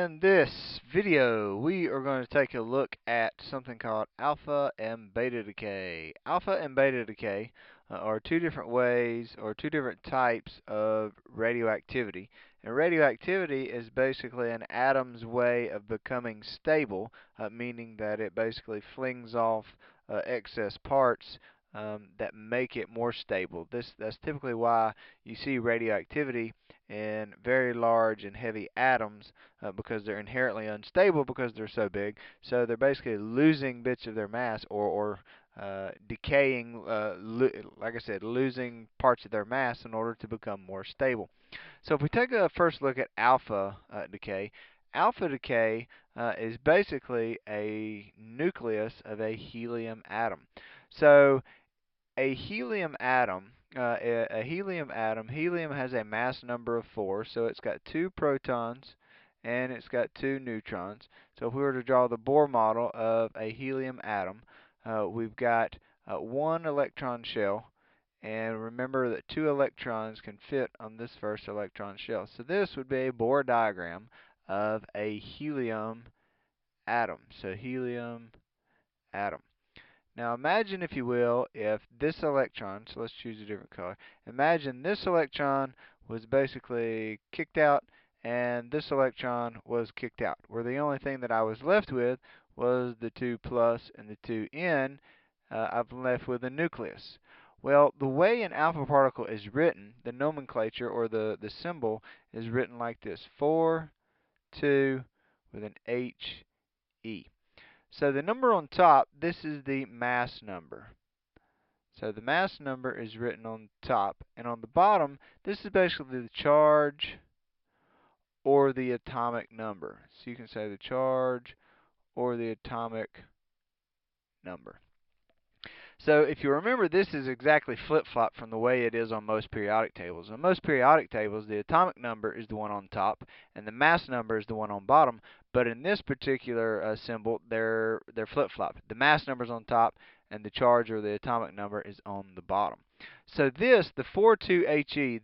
In this video, we are going to take a look at something called alpha and beta decay. Alpha and beta decay are two different ways or two different types of radioactivity. And radioactivity is basically an atom's way of becoming stable, meaning that it basically flings off excess parts that make it more stable. That's typically why you see radioactivity in very large and heavy atoms because they're inherently unstable because they're so big. So they're basically losing bits of their mass or decaying, like I said, losing parts of their mass in order to become more stable. So if we take a first look at alpha decay is basically a nucleus of a helium atom. So a helium atom, helium has a mass number of 4, so it's got 2 protons and it's got 2 neutrons. So if we were to draw the Bohr model of a helium atom, we've got 1 electron shell, and remember that 2 electrons can fit on this first electron shell. So this would be a Bohr diagram of a helium atom. So helium atom. Now imagine, if you will, if this electron, so let's choose a different color, imagine this electron was basically kicked out and this electron was kicked out, where the only thing that I was left with was the 2 plus and the 2 n. I'm left with a nucleus. Well, the way an alpha particle is written, the nomenclature or the symbol is written like this: 4, 2 with an H, E. So the number on top, this is the mass number. So the mass number is written on top. And on the bottom, this is basically the charge or the atomic number. So you can say the charge or the atomic number. So if you remember, this is exactly flip-flop from the way it is on most periodic tables. On most periodic tables, the atomic number is the one on top, and the mass number is the one on bottom. But in this particular symbol, they're flip-flop. The mass number is on top, and the charge or the atomic number is on the bottom. So this, the 42He,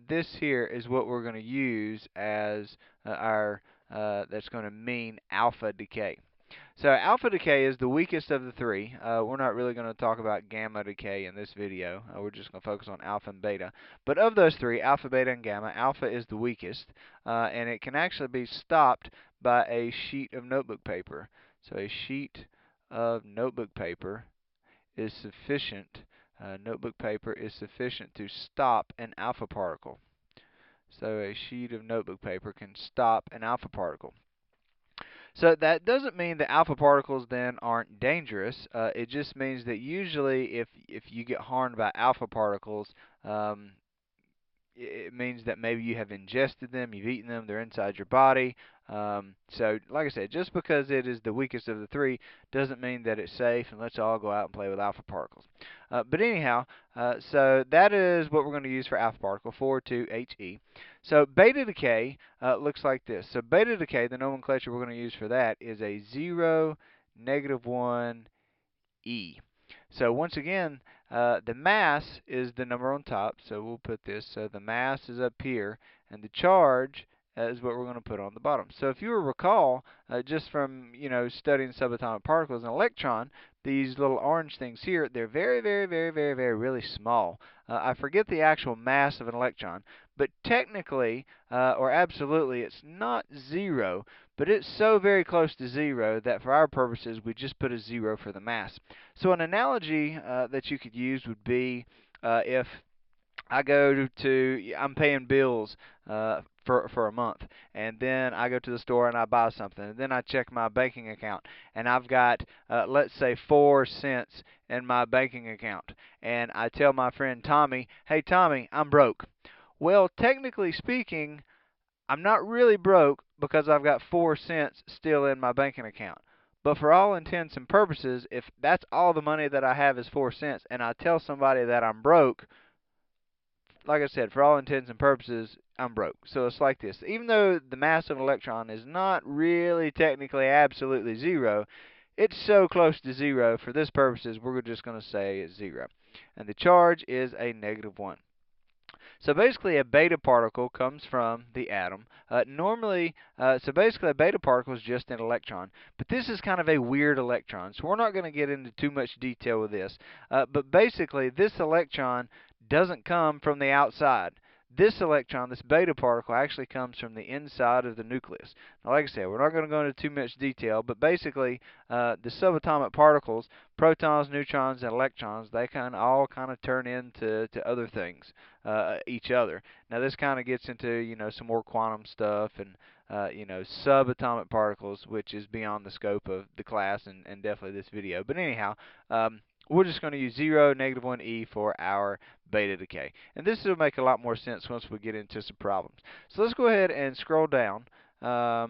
this here is what we're going to use as that's going to mean alpha decay. So alpha decay is the weakest of the three. We're not really going to talk about gamma decay in this video. We're just going to focus on alpha and beta. But of those three, alpha, beta, and gamma, alpha is the weakest, and it can actually be stopped by a sheet of notebook paper. So a sheet of notebook paper is sufficient. Notebook paper is sufficient to stop an alpha particle. So a sheet of notebook paper can stop an alpha particle. So that doesn't mean that alpha particles then aren't dangerous. It just means that usually if you get harmed by alpha particles, it means that maybe you have ingested them, you've eaten them, they're inside your body. So like I said, just because it is the weakest of the three doesn't mean that it's safe, and let's all go out and play with alpha particles. But anyhow, so that is what we're going to use for alpha particle, 42He. So beta decay looks like this. So beta decay, the nomenclature we're going to use for that is a 0, -1, E. So once again, the mass is the number on top, so we'll put this, so the mass is up here, and the charge is what we're going to put on the bottom. So if you recall, just from studying subatomic particles, an electron, these little orange things here, they're very, very, very, very, very, really small. I forget the actual mass of an electron, but technically, or absolutely, it's not 0, but it's so very close to 0 that for our purposes, we just put a 0 for the mass. So an analogy that you could use would be if I'm paying bills for a month, and then I go to the store and I buy something, and then I check my banking account, and I've got, let's say, 4 cents in my banking account, and I tell my friend Tommy, hey Tommy, I'm broke. Well, technically speaking, I'm not really broke because I've got 4 cents still in my banking account. But for all intents and purposes, if that's all the money that I have is 4 cents, and I tell somebody that I'm broke, like I said, for all intents and purposes, I'm broke. So it's like this. Even though the mass of an electron is not really technically absolutely 0, it's so close to 0, for this purposes, we're just going to say it's 0. And the charge is a -1. So basically, a beta particle comes from the atom. So basically, a beta particle is just an electron. But this is kind of a weird electron, so we're not going to get into too much detail with this. But basically, this electron doesn't come from the outside. This electron, this beta particle, actually comes from the inside of the nucleus. Now, like I said, we're not going to go into too much detail, but basically, the subatomic particles, protons, neutrons, and electrons, they all kind of turn into other things, each other. Now, this kind of gets into some more quantum stuff and subatomic particles, which is beyond the scope of the class and definitely this video. But anyhow, we're just going to use 0, -1e for our beta decay. And this will make a lot more sense once we get into some problems. So let's go ahead and scroll down. But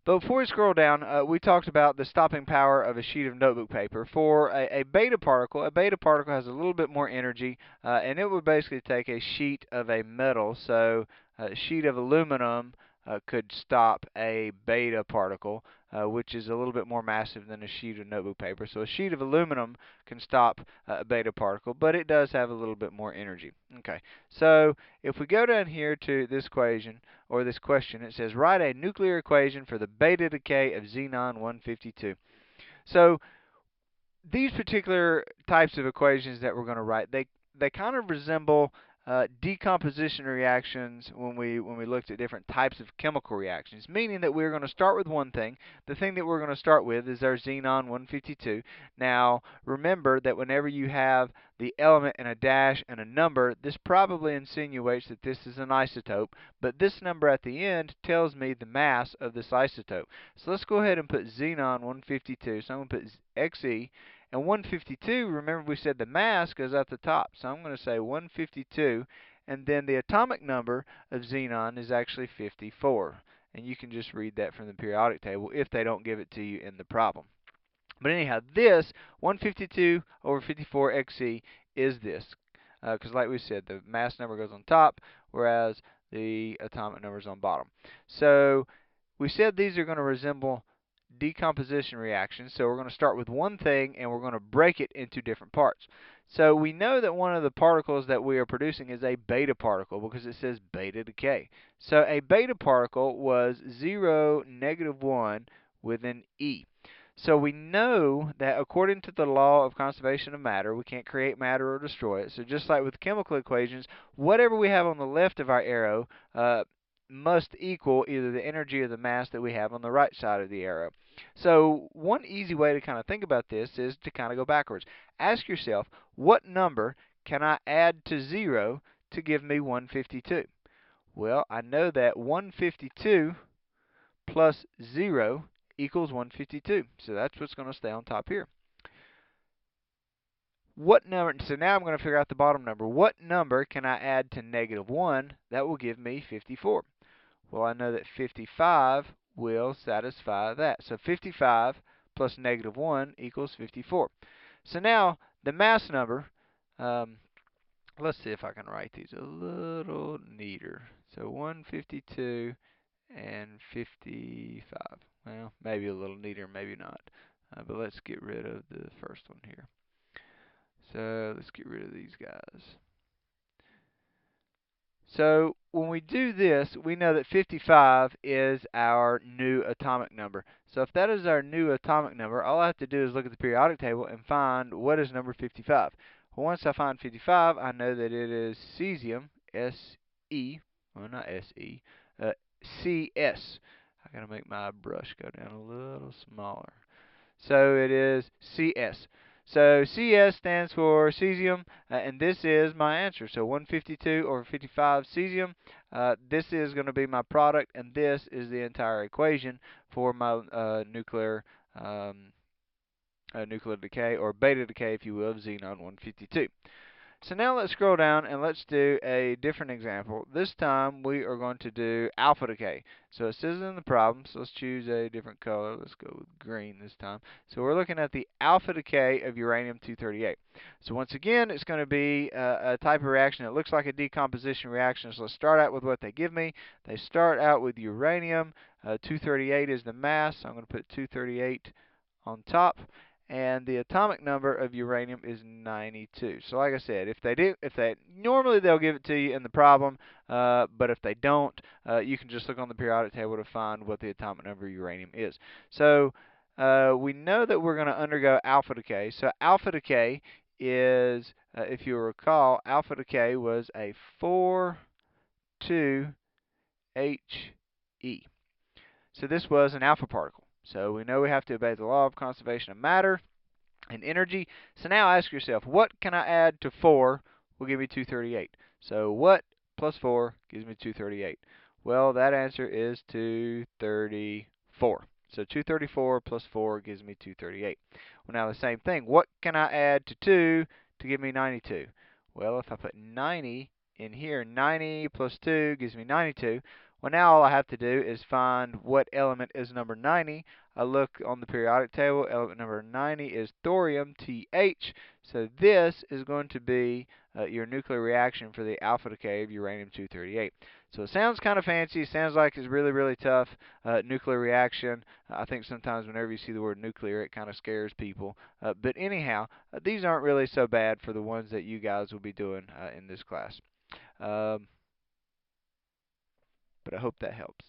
before we scroll down, we talked about the stopping power of a sheet of notebook paper. For a beta particle has a little bit more energy, and it would basically take a sheet of a metal. So a sheet of aluminum could stop a beta particle, which is a little bit more massive than a sheet of notebook paper. So a sheet of aluminum can stop a beta particle, but it does have a little bit more energy. Okay, so if we go down here to this equation, or this question, it says write a nuclear equation for the beta decay of xenon 152. So these particular types of equations that we're going to write, they kind of resemble decomposition reactions when we looked at different types of chemical reactions, meaning that we're going to start with one thing. The thing that we're going to start with is our xenon 152. Now, remember that whenever you have the element and a dash and a number, this probably insinuates that this is an isotope, but this number at the end tells me the mass of this isotope. So let's go ahead and put xenon 152. So I'm going to put Xe. And 152, remember we said the mass goes at the top. So I'm going to say 152. And then the atomic number of xenon is actually 54. And you can just read that from the periodic table if they don't give it to you in the problem. But anyhow, this 152 over 54 Xe is this. Because like we said, the mass number goes on top, whereas the atomic number is on bottom. So we said these are going to resemble decomposition reactions. So we're going to start with one thing and we're going to break it into different parts. So we know that one of the particles that we are producing is a beta particle because it says beta decay. So a beta particle was 0, -1 with an E. So we know that according to the law of conservation of matter, we can't create matter or destroy it. So just like with chemical equations, whatever we have on the left of our arrow must equal either the energy or the mass that we have on the right side of the arrow. So one easy way to kind of think about this is to kind of go backwards. Ask yourself, what number can I add to 0 to give me 152? Well, I know that 152 plus 0 equals 152. So that's what's going to stay on top here. What number? So now I'm going to figure out the bottom number. What number can I add to -1 that will give me 54? Well, I know that 55 will satisfy that. So 55 plus -1 equals 54. So now the mass number, let's see if I can write these a little neater. So 152 and 55. Well, maybe a little neater, maybe not. But let's get rid of the first one here. So let's get rid of these guys. So when we do this, we know that 55 is our new atomic number. So if that is our new atomic number, all I have to do is look at the periodic table and find what is number 55. Well, once I find 55, I know that it is cesium, S-E, well not S-E, C-S. I gotta make my brush go down a little smaller. So it is CS. So CS stands for cesium, and this is my answer. So 152 over 55 cesium, this is going to be my product, and this is the entire equation for my nuclear decay, or beta decay, if you will, of xenon 152. So now let's scroll down and let's do a different example. This time we are going to do alpha decay. So it says in the problem, so let's choose a different color. Let's go with green this time. So we're looking at the alpha decay of uranium-238. So once again, it's going to be a type of reaction that looks like a decomposition reaction. So let's start out with what they give me. They start out with uranium. 238 is the mass. So I'm going to put 238 on top. and the atomic number of uranium is 92. So like I said, if they normally they'll give it to you in the problem, but if they don't, you can just look on the periodic table to find what the atomic number of uranium is. So we know that we're going to undergo alpha decay. So alpha decay is, if you recall, alpha decay was a 4,2 He. So this was an alpha particle. So we know we have to obey the law of conservation of matter and energy. So now ask yourself, what can I add to 4 will give me 238? So what plus 4 gives me 238? Well, that answer is 234. So 234 plus 4 gives me 238. Well, now the same thing. What can I add to 2 to give me 92? Well, if I put 90 in here, 90 plus 2 gives me 92. Well, now all I have to do is find what element is number 90. I look on the periodic table, element number 90 is thorium, Th. So this is going to be your nuclear reaction for the alpha decay of uranium-238. So it sounds kind of fancy, sounds like it's really, really tough nuclear reaction. I think sometimes whenever you see the word nuclear, it kind of scares people. But anyhow, these aren't really so bad for the ones that you guys will be doing in this class. But I hope that helps.